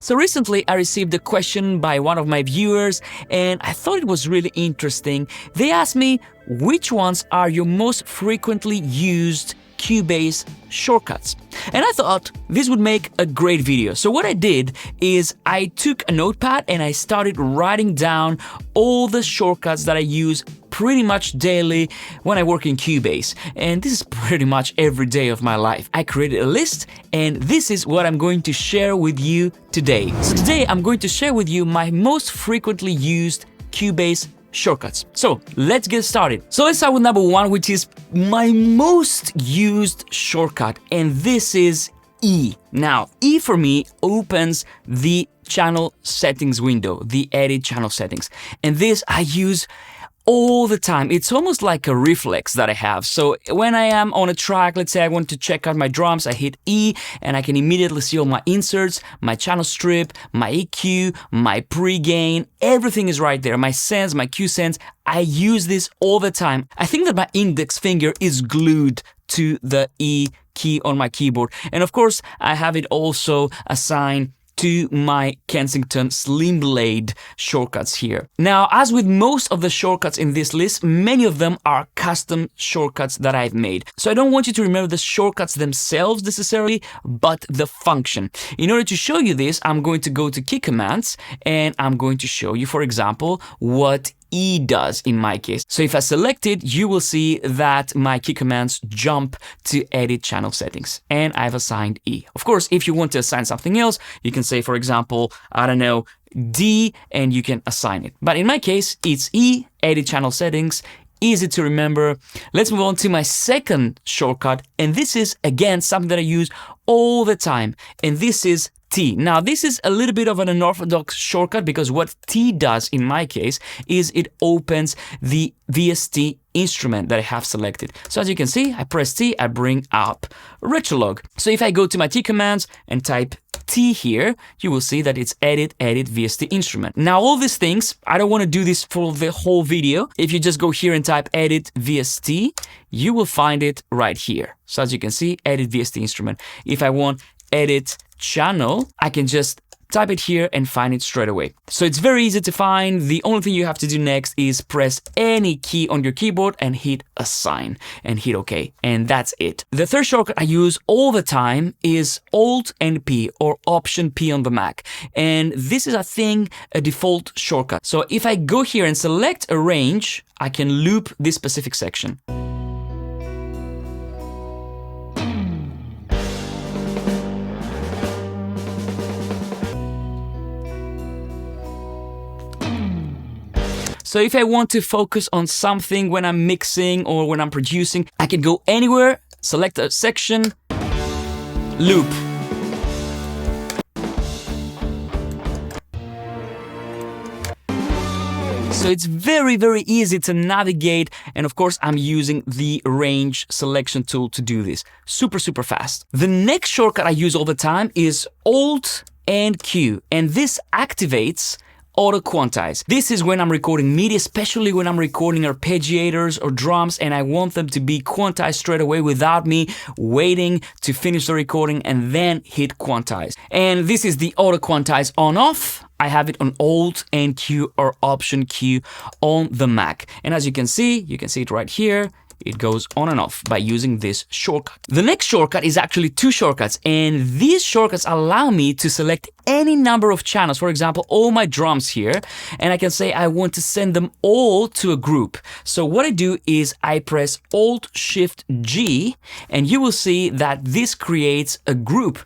So recently I received a question by one of my viewers and I thought it was really interesting. They asked me, which ones are your most frequently used Cubase shortcuts? And I thought this would make a great video. So what I did is I took a notepad and I started writing down all the shortcuts that I use pretty much daily when I work in Cubase. And this is pretty much every day of my life. I created a list and this is what I'm going to share with you today. So today I'm going to share with you my most frequently used Cubase shortcuts. So let's get started. So let's start with number one, which is my most used shortcut, and this is E. Now, E for me opens the channel settings window, the edit channel settings, and this I use all the time. It's almost like a reflex that I have. So when I am on a track, let's say I want to check out my drums, I hit E and I can immediately see all my inserts, my channel strip, my EQ, my pre-gain, everything is right there. My sends, my Q sends, I use this all the time. I think that my index finger is glued to the E key on my keyboard. And of course, I have it also assigned to my Kensington Slim Blade shortcuts here. Now, as with most of the shortcuts in this list, many of them are custom shortcuts that I've made. So I don't want you to remember the shortcuts themselves necessarily, but the function. In order to show you this, I'm going to go to key commands and I'm going to show you, for example, what E does in my case. So if I select it, you will see that my key commands jump to edit channel settings and I've assigned E. Of course, if you want to assign something else, you can say, for example, I don't know, D, and you can assign it. But in my case, it's E, edit channel settings, easy to remember. Let's move on to my second shortcut, and this is again something that I use all the time, and this is T. Now, this is a little bit of an unorthodox shortcut because what T does in my case is it opens the VST instrument that I have selected. So as you can see, I press T, I bring up Retrolog. So if I go to my T commands and type T here, you will see that it's edit VST instrument. Now all these things, I don't want to do this for the whole video. If you just go here and type edit VST, you will find it right here. So as you can see, edit VST instrument. If I want edit channel, I can just type it here and find it straight away. So it's very easy to find. The only thing you have to do next is press any key on your keyboard and hit assign and hit OK. And that's it. The third shortcut I use all the time is Alt and P or Option P on the Mac. And this is, I think, a default shortcut. So if I go here and select a range, I can loop this specific section. So if I want to focus on something when I'm mixing or when I'm producing, I can go anywhere, select a section, loop. So it's very, very easy to navigate. And of course, I'm using the range selection tool to do this. Super, super fast. The next shortcut I use all the time is Alt and Q. And this activates auto quantize. This is when I'm recording MIDI, especially when I'm recording arpeggiators or drums and I want them to be quantized straight away without me waiting to finish the recording and then hit quantize. And this is the auto quantize on off. I have it on Alt and Q or Option Q on the Mac. And as you can see it right here. It goes on and off by using this shortcut. The next shortcut is actually two shortcuts, and these shortcuts allow me to select any number of channels. For example, all my drums here, and I can say I want to send them all to a group. So what I do is I press Alt-Shift-G, and you will see that this creates a group.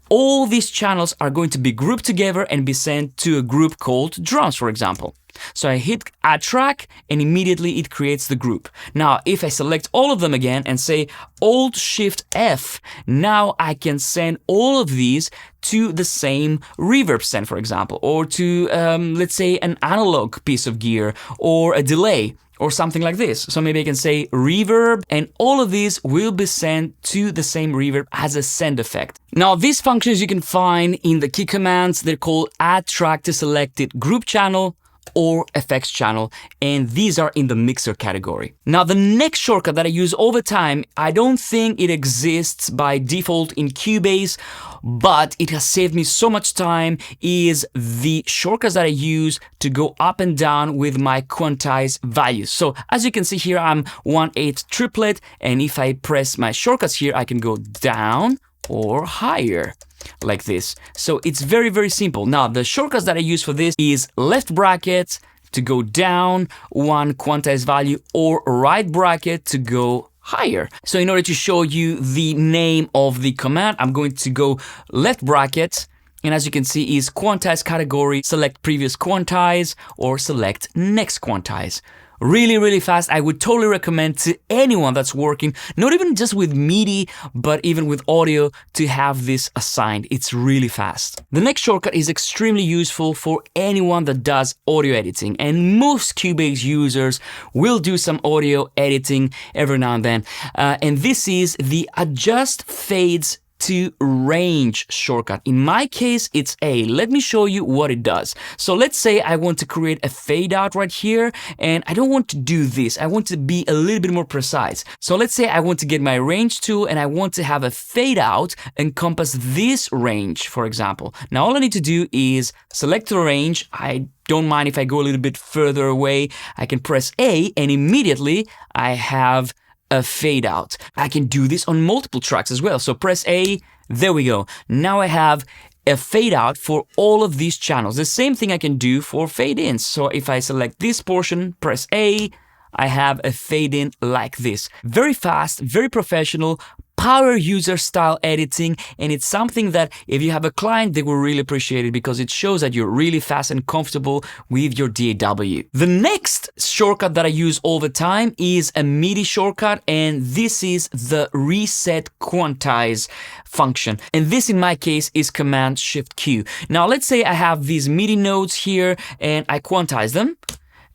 All these channels are going to be grouped together and be sent to a group called drums, for example. So I hit add track and immediately it creates the group. Now, if I select all of them again and say Alt-Shift-F, now I can send all of these to the same reverb send, for example, or to, let's say, an analog piece of gear or a delay or something like this. So maybe I can say reverb, and all of these will be sent to the same reverb as a send effect. Now, these functions you can find in the key commands. They're called add track to selected group channel, or effects channel, and these are in the mixer category. Now, the next shortcut that I use all the time, I don't think it exists by default in Cubase, but it has saved me so much time, is the shortcuts that I use to go up and down with my quantize values. So as you can see here, I'm 1/8 triplet, and if I press my shortcuts here, I can go down or higher like this. So it's very, very simple. Now, the shortcuts that I use for this is left bracket to go down one quantize value, or right bracket to go higher. So in order to show you the name of the command, I'm going to go left bracket, and as you can see is quantize category, select previous quantize, or select next quantize. Really, really fast. I would totally recommend to anyone that's working, not even just with MIDI, but even with audio, to have this assigned. It's really fast. The next shortcut is extremely useful for anyone that does audio editing, and most Cubase users will do some audio editing every now and then. And this is the adjust fades to range shortcut. In my case, it's A. Let me show you what it does. So let's say I want to create a fade out right here, and I don't want to do this. I want to be a little bit more precise. So let's say I want to get my range tool, and I want to have a fade out encompass this range, for example. Now all I need to do is select the range. I don't mind if I go a little bit further away. I can press A, and immediately I have a fade out. I can do this on multiple tracks as well. So press A, there we go. Now I have a fade out for all of these channels. The same thing I can do for fade ins. So if I select this portion, press A, I have a fade in like this. Very fast, very professional, power user style editing, and it's something that if you have a client, they will really appreciate it because it shows that you're really fast and comfortable with your DAW. The next shortcut that I use all the time is a MIDI shortcut, and this is the reset quantize function. And this in my case is Command-Shift-Q. Now let's say I have these MIDI notes here and I quantize them.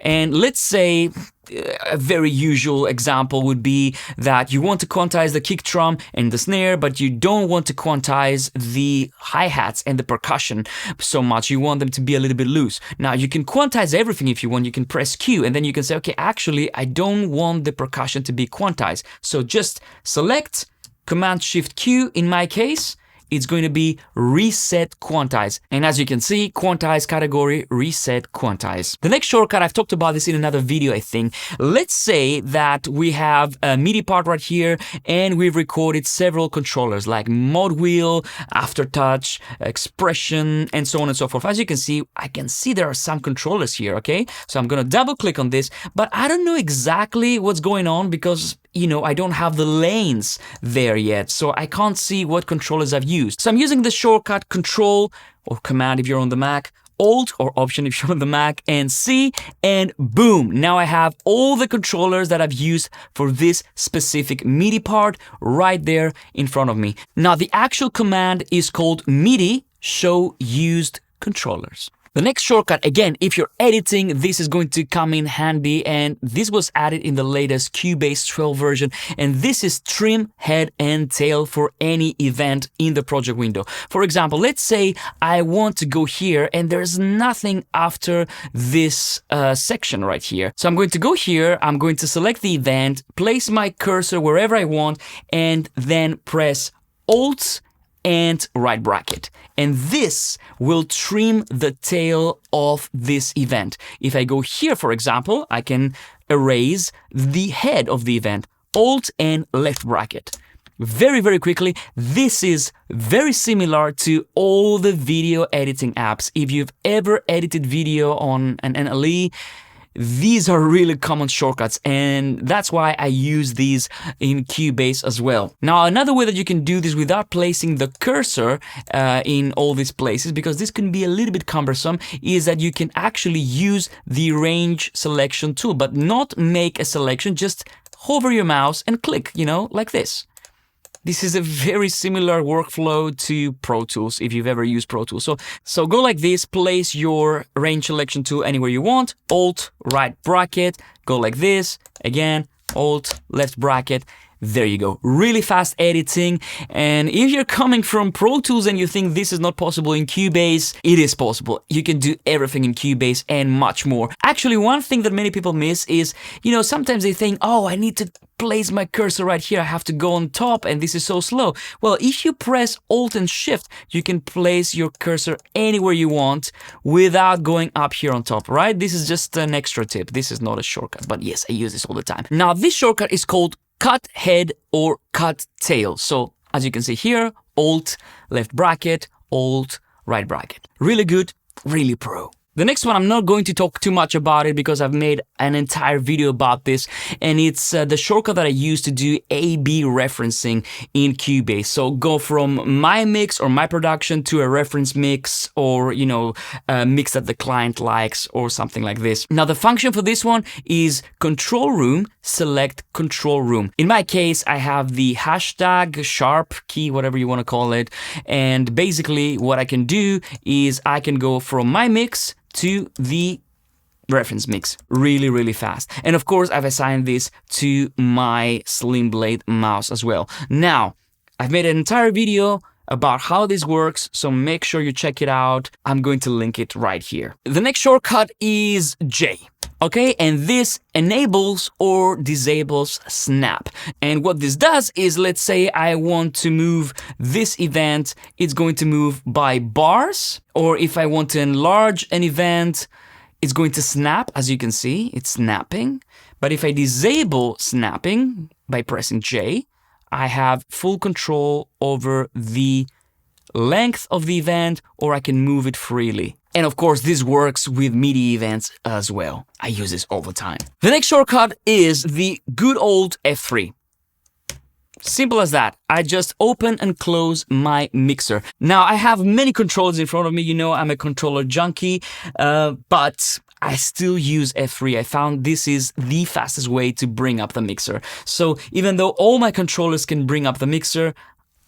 And let's say a very usual example would be that you want to quantize the kick drum and the snare, but you don't want to quantize the hi-hats and the percussion so much. You want them to be a little bit loose. Now you can quantize everything if you want. You can press Q, and then you can say, okay, actually, I don't want the percussion to be quantized. So just select Command-Shift-Q in my case. It's going to be reset quantize. And as you can see, quantize category, reset quantize. The next shortcut, I've talked about this in another video, I think. Let's say that we have a MIDI part right here, and we've recorded several controllers like mod wheel, aftertouch, expression, and so on and so forth. As you can see, I can see there are some controllers here, okay? So I'm gonna double click on this, but I don't know exactly what's going on because I don't have the lanes there yet, so I can't see what controllers I've used. So I'm using the shortcut Control or Command if you're on the Mac, Alt or Option if you're on the Mac, and C, and boom! Now I have all the controllers that I've used for this specific MIDI part right there in front of me. Now the actual command is called MIDI Show Used Controllers. The next shortcut, again, if you're editing, this is going to come in handy, and this was added in the latest Cubase 12 version, and this is trim head and tail for any event in the project window. For example, let's say I want to go here and there's nothing after this section right here. So I'm going to go here, I'm going to select the event, place my cursor wherever I want, and then press Alt and right bracket. And this will trim the tail of this event. If I go here, for example, I can erase the head of the event. Alt and left bracket. Very, very quickly, this is very similar to all the video editing apps. If you've ever edited video on an NLE, these are really common shortcuts, and that's why I use these in Cubase as well. Now, another way that you can do this without placing the cursor in all these places, because this can be a little bit cumbersome, is that you can actually use the range selection tool, but not make a selection, just hover your mouse and click, like this. This is a very similar workflow to Pro Tools, if you've ever used Pro Tools. So go like this, place your range selection tool anywhere you want, Alt, right bracket, go like this, again, Alt, left bracket. there you go. Really fast editing. And if you're coming from Pro Tools and you think this is not possible in Cubase, it is possible. You can do everything in Cubase and much more. Actually, one thing that many people miss is, sometimes they think, oh, I need to place my cursor right here. I have to go on top and this is so slow. Well, if you press Alt and Shift, you can place your cursor anywhere you want without going up here on top, right? This is just an extra tip. This is not a shortcut, but yes, I use this all the time. Now, this shortcut is called cut head or cut tail. So as you can see here, Alt, left bracket, Alt, right bracket. Really good, really pro. The next one, I'm not going to talk too much about it because I've made an entire video about this, and it's the shortcut that I use to do A/B referencing in Cubase. So go from my mix or my production to a reference mix, or a mix that the client likes or something like this. Now the function for this one is control room, select control room. In my case, I have the hashtag sharp key, whatever you want to call it, and basically what I can do is I can go from my mix to the reference mix really, really fast. And of course, I've assigned this to my Slim Blade mouse as well. Now, I've made an entire video about how this works, so make sure you check it out. I'm going to link it right here. The next shortcut is J. Okay, and this enables or disables snap. And what this does is, let's say I want to move this event, it's going to move by bars. Or if I want to enlarge an event, it's going to snap. As you can see, it's snapping. But if I disable snapping by pressing J, I have full control over the length of the event, or I can move it freely. And of course, this works with MIDI events as well. I use this all the time. The next shortcut is the good old F3. Simple as that. I just open and close my mixer. Now, I have many controls in front of me. I'm a controller junkie, but I still use F3. I found this is the fastest way to bring up the mixer. So even though all my controllers can bring up the mixer,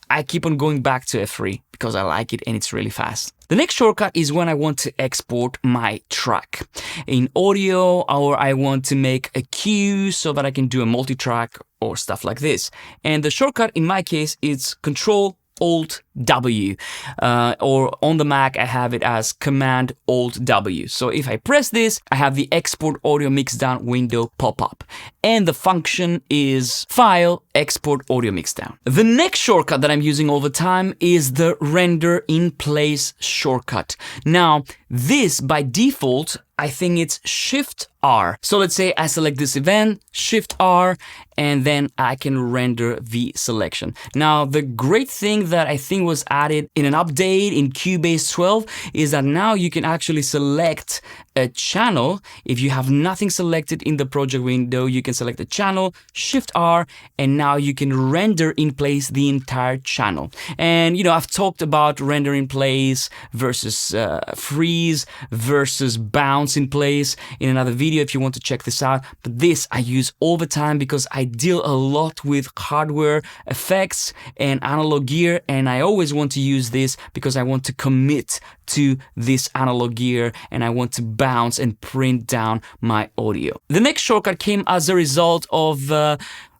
I keep on going back to F3 because I like it and it's really fast. The next shortcut is when I want to export my track in audio, or I want to make a cue so that I can do a multi-track or stuff like this. And the shortcut in my case is Control Alt W, or on the Mac I have it as Command Alt W. So if I press this, I have the Export Audio Mixdown window pop up, and the function is File, Export Audio Mixdown. The next shortcut that I'm using all the time is the Render in Place shortcut. Now, this by default, I think it's Shift R. So let's say I select this event, Shift R, and then I can render the selection. Now, the great thing that I think was added in an update in Cubase 12 is that now you can actually select a channel. If you have nothing selected in the project window, you can select a channel, Shift R, and now you can render in place the entire channel. And I've talked about render in place versus freeze versus bounce in place in another video if you want to check this out. But this I use all the time because I deal a lot with hardware effects and analog gear, and I always want to use this because I want to commit to this analog gear and I want to bounce and print down my audio. The next shortcut came as a result of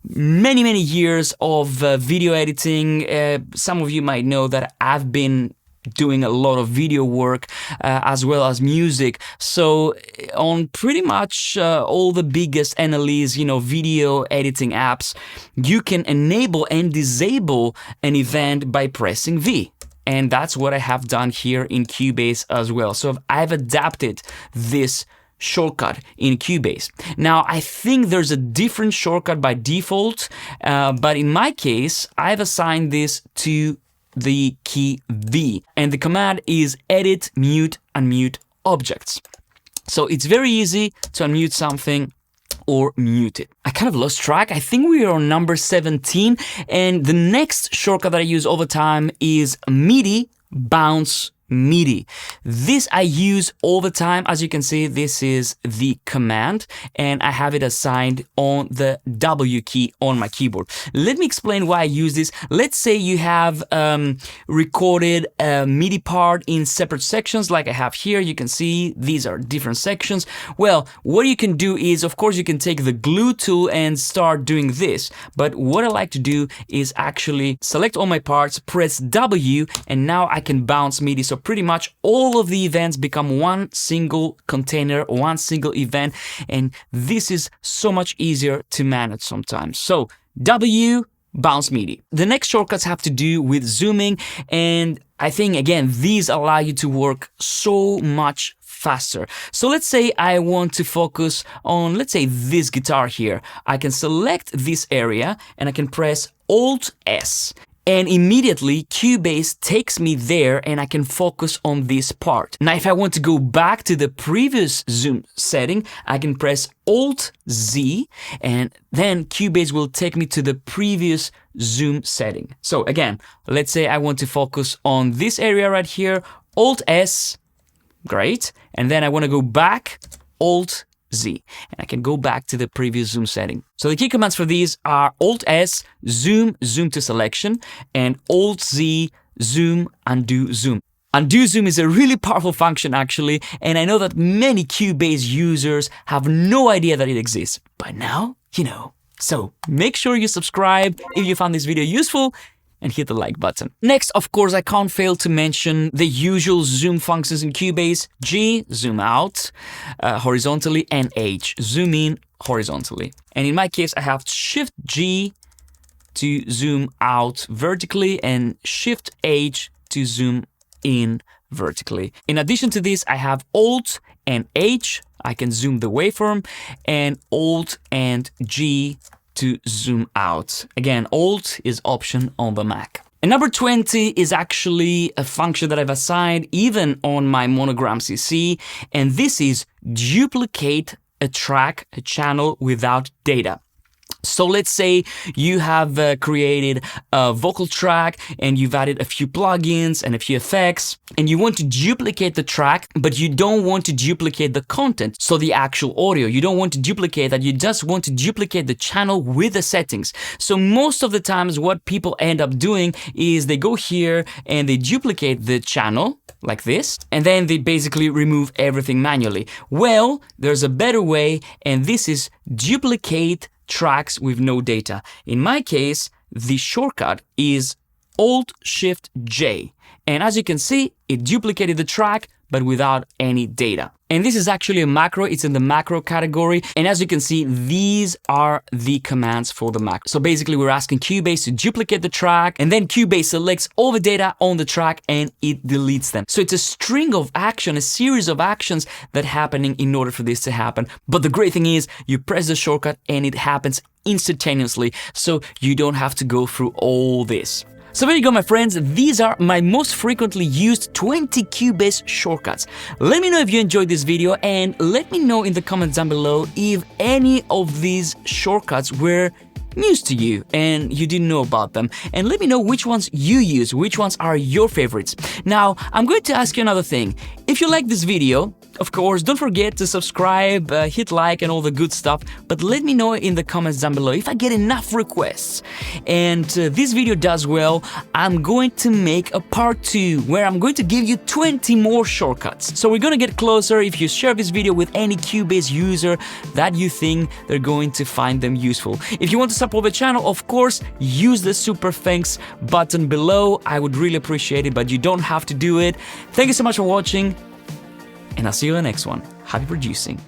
many years of video editing. Some of you might know that I've been doing a lot of video work as well as music. So on pretty much all the biggest NLEs, video editing apps, you can enable and disable an event by pressing V. And that's what I have done here in Cubase as well. So I've adapted this shortcut in Cubase. Now, I think there's a different shortcut by default, but in my case, I've assigned this to the key V, and the command is edit, mute, unmute objects. So it's very easy to unmute something or mute it. I kind of lost track. I think we are on number 17, and the next shortcut that I use all the time is MIDI bounce MIDI. This I use all the time. As you can see, this is the command and I have it assigned on the W key on my keyboard. Let me explain why I use this. Let's say you have recorded a MIDI part in separate sections like I have here. You can see these are different sections. Well, what you can do is, of course, you can take the glue tool and start doing this. But what I like to do is actually select all my parts, press W, and now I can bounce MIDI. So pretty much all of the events become one single container, one single event, and this is so much easier to manage sometimes. So W, bounce MIDI. The next shortcuts have to do with zooming, and I think again these allow you to work so much faster. So let's say I want to focus on, let's say, this guitar here. I can select this area and I can press Alt S. And immediately Cubase takes me there and I can focus on this part. Now if I want to go back to the previous zoom setting, I can press Alt Z and then Cubase will take me to the previous zoom setting. So again, let's say I want to focus on this area right here, Alt S, great. And then I want to go back, Alt Z, and I can go back to the previous zoom setting. So the key commands for these are Alt S, zoom, zoom to selection, and Alt Z, zoom, undo, zoom. Undo zoom is a really powerful function actually, and I know that many Cubase users have no idea that it exists. But now, you know. So make sure you subscribe if you found this video useful, and hit the like button. Next, of course, I can't fail to mention the usual zoom functions in Cubase. G, zoom out horizontally, and H, zoom in horizontally. And in my case, I have Shift G to zoom out vertically and Shift H to zoom in vertically. In addition to this, I have Alt and H, I can zoom the waveform, and Alt and G to zoom out. Again, Alt is option on the Mac. And number 20 is actually a function that I've assigned even on my Monogram CC, and this is duplicate a track, a channel without data. So let's say you have created a vocal track and you've added a few plugins and a few effects and you want to duplicate the track, but you don't want to duplicate the content. So the actual audio, you don't want to duplicate that. You just want to duplicate the channel with the settings. So most of the times what people end up doing is they go here and they duplicate the channel like this, and then they basically remove everything manually. Well, there's a better way, and this is duplicate tracks with no data. In my case, the shortcut is Alt-Shift-J. And as you can see, it duplicated the track, but without any data. And this is actually a macro, it's in the macro category. And as you can see, these are the commands for the macro. So basically we're asking Cubase to duplicate the track, and then Cubase selects all the data on the track and it deletes them. So it's a string of action, a series of actions that happening in order for this to happen. But the great thing is you press the shortcut and it happens instantaneously. So you don't have to go through all this. So there you go, my friends. These are my most frequently used 20 Cubase shortcuts. Let me know if you enjoyed this video and let me know in the comments down below if any of these shortcuts were news to you and you didn't know about them. And let me know which ones you use, which ones are your favorites. Now, I'm going to ask you another thing. If you like this video, of course, don't forget to subscribe, hit like and all the good stuff, but let me know in the comments down below if I get enough requests. And this video does well, I'm going to make a part 2 where I'm going to give you 20 more shortcuts. So we're going to get closer if you share this video with any Cubase user that you think they're going to find them useful. If you want to support the channel, of course, use the super thanks button below. I would really appreciate it, but you don't have to do it. Thank you so much for watching, and I'll see you in the next one. Happy producing.